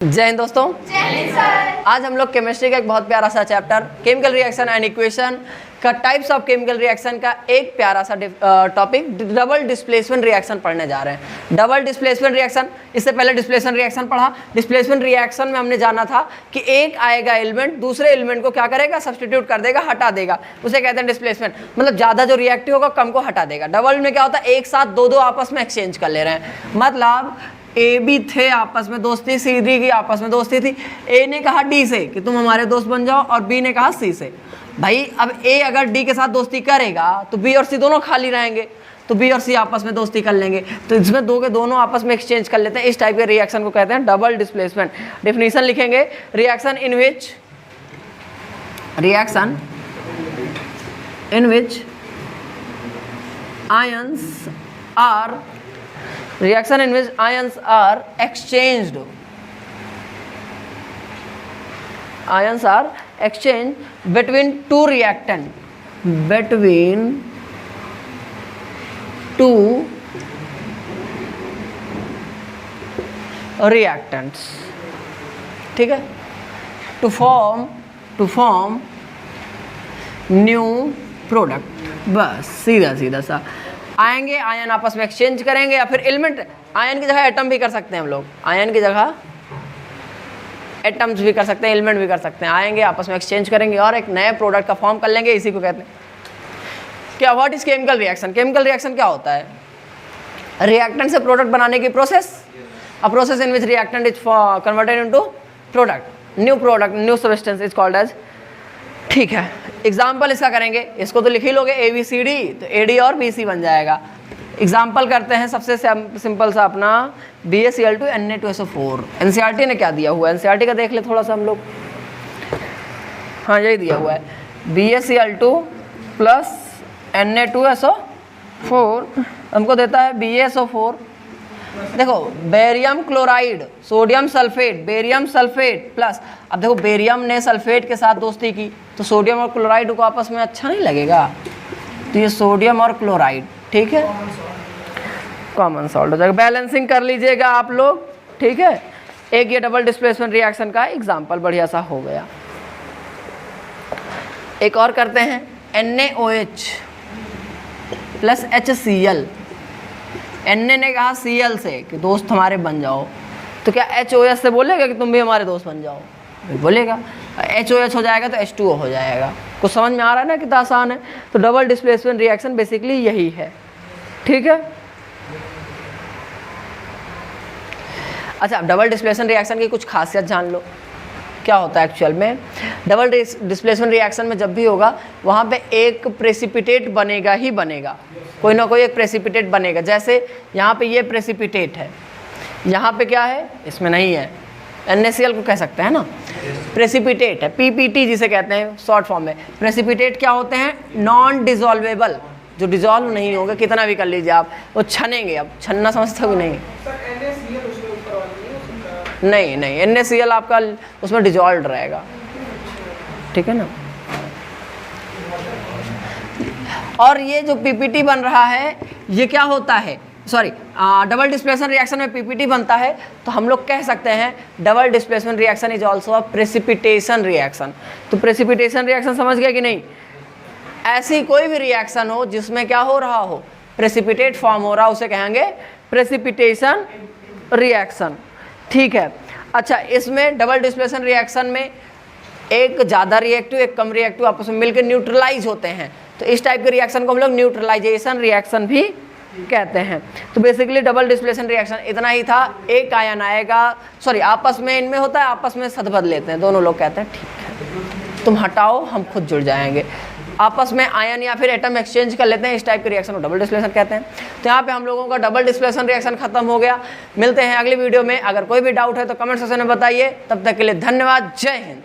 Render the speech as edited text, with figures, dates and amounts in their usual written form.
जय हिंद दोस्तों। जय हिंद सर। आज हम लोग केमिस्ट्री का एक बहुत प्यारा सा chapter chemical reaction and equation का टाइप्स ऑफ केमिकल रिएक्शन का एक प्यारा सा टॉपिक डबल डिस्प्लेसमेंट रिएक्शन पढ़ने जा रहे हैं। डबल डिस्प्लेसमेंट रिएक्शन, इससे पहले डिस्प्लेसमेंट रिएक्शन पढ़ा। डिस्प्लेसमेंट रिएक्शन में हमने जाना था कि एक आएगा एलिमेंट दूसरे एलिमेंट को क्या करेगा, सब्स्टिट्यूट कर देगा, हटा देगा, उसे कहते हैं डिस्प्लेसमेंट। मतलब ज़्यादा जो रिएक्टिव होगा कम को हटा देगा। डबल में क्या होता है, एक साथ दो आपस में एक्सचेंज कर ले रहे हैं। मतलब ए बी थे आपस में दोस्ती, सी डी की आपस में दोस्ती थी। ए ने कहा डी से कि तुम हमारे दोस्त बन जाओ और बी ने कहा सी से। भाई अब ए अगर डी के साथ दोस्ती करेगा तो बी और सी दोनों खाली रहेंगे, तो बी और सी आपस में दोस्ती कर लेंगे। तो इसमें दो के दोनों आपस में एक्सचेंज कर लेते हैं। इस टाइप के रिएक्शन को कहते हैं डबल डिस्प्लेसमेंट। डेफिनेशन लिखेंगे, reaction in which ions are reaction in which ions are exchanged between two reactants, ठीक है, to form new product। बस सीधा सा आएंगे, आयन आपस में एक्सचेंज करेंगे, या फिर एलिमेंट, आयन की जगह एटम भी कर सकते हैं हम लोग, आयन की जगह एटम्स भी कर सकते हैं, एलिमेंट भी कर सकते हैं। आएंगे आपस में एक्सचेंज करेंगे और एक नए प्रोडक्ट का फॉर्म कर लेंगे। इसी को कहते हैं क्या, what is chemical reaction. Chemical reaction क्या होता है, रिएक्टेंट से प्रोडक्ट बनाने की process. A process in which reactant is converted into product, new substance is called as, ठीक है। एग्जाम्पल इसका करेंगे, इसको तो लिख ही लोगे, ए बी सी डी, तो ए डी और बी सी बन जाएगा। एग्जाम्पल करते हैं, सबसे सिंपल सा अपना BaCl2 Na2SO4। एनसीईआरटी ने क्या दिया हुआ है, एनसीईआरटी का देख ले थोड़ा सा हम लोग। हाँ यही दिया हुआ है, BaCl2 प्लस Na2SO4 हमको देता है BaSO4। देखो barium chloride, sodium sulphate, barium sulphate plus, अब देखो बेरियम ने सल्फेट के साथ दोस्ती की तो सोडियम और क्लोराइड को आपस में अच्छा नहीं लगेगा, तो ये सोडियम और क्लोराइड, ठीक है, कॉमन सॉल्ट हो जाएगा। बैलेंसिंग कर लीजिएगा आप लोग, ठीक है। एक ये डबल डिस्प्लेसमेंट रिएक्शन का एग्जाम्पल बढ़िया सा हो गया। एक और करते हैं, NaOH प्लस HCl। Na ने कहा Cl से कि दोस्त हमारे बन जाओ, तो क्या HOH से बोलेगा कि तुम भी हमारे दोस्त बन जाओ, बोलेगा। HOH हो जाएगा तो H2O हो जाएगा। कुछ समझ में आ रहा है ना, कितना आसान है। तो डबल डिस्प्लेसमेंट रिएक्शन बेसिकली यही है, ठीक है। अच्छा, डबल डिस्प्लेसमेंट रिएक्शन की कुछ खासियत जान लो, क्या होता है एक्चुअल में। डबल डिस्प्लेसमेंट रिएक्शन में जब भी होगा वहाँ पे एक प्रेसिपिटेट बनेगा ही बनेगा, कोई ना कोई एक प्रेसिपिटेट बनेगा। जैसे यहाँ पे ये प्रेसिपिटेट है, यहाँ पे क्या है, इसमें नहीं है, NaCl को कह सकते हैं ना, प्रेसिपिटेट है, PPT जिसे कहते हैं शॉर्ट फॉर्म में। प्रेसिपिटेट क्या होते हैं, नॉन डिजॉल्वेबल, जो डिजॉल्व नहीं होंगे, कितना भी कर लीजिए आप, वो छनेंगे। अब छन्ना समझते हो नहीं, नहीं NaCl आपका उसमें डिजॉल्व रहेगा, ठीक है ना। और ये जो PPT बन रहा है ये क्या होता है, सॉरी, डबल डिस्प्लेसमेंट रिएक्शन में PPT बनता है, तो हम लोग कह सकते हैं double displacement reaction is also a precipitation reaction. तो प्रेसिपिटेशन रिएक्शन समझ गए कि नहीं। ऐसी कोई भी रिएक्शन हो जिसमें क्या हो रहा हो, प्रेसिपिटेट फॉर्म हो रहा, उसे कहेंगे प्रेसिपिटेशन रिएक्शन, ठीक है। अच्छा, इसमें डबल डिस्प्लेसमेंट रिएक्शन में एक ज़्यादा रिएक्टिव एक कम रिएक्टिव आपस में मिलकर न्यूट्रलाइज होते हैं, तो इस टाइप के रिएक्शन को हम लोग न्यूट्रलाइजेशन रिएक्शन भी कहते हैं। तो बेसिकली डबल डिस्प्लेसमेंट रिएक्शन इतना ही था। एक आयन आएगा, सॉरी आपस में इनमें होता है, आपस में सदबद लेते हैं, दोनों लोग कहते हैं ठीक है तुम हटाओ हम खुद जुड़ जाएंगे। आपस में आयन या फिर एटम एक्सचेंज कर लेते हैं, इस टाइप के रिएक्शन को डबल डिस्प्लेसमेंट कहते हैं। तो यहाँ पे हम लोगों का डबल डिस्प्लेसमेंट रिएक्शन खत्म हो गया। मिलते हैं अगली वीडियो में। अगर कोई भी डाउट है तो कमेंट सेक्शन में बताइए। तब तक के लिए धन्यवाद। जय हिंद।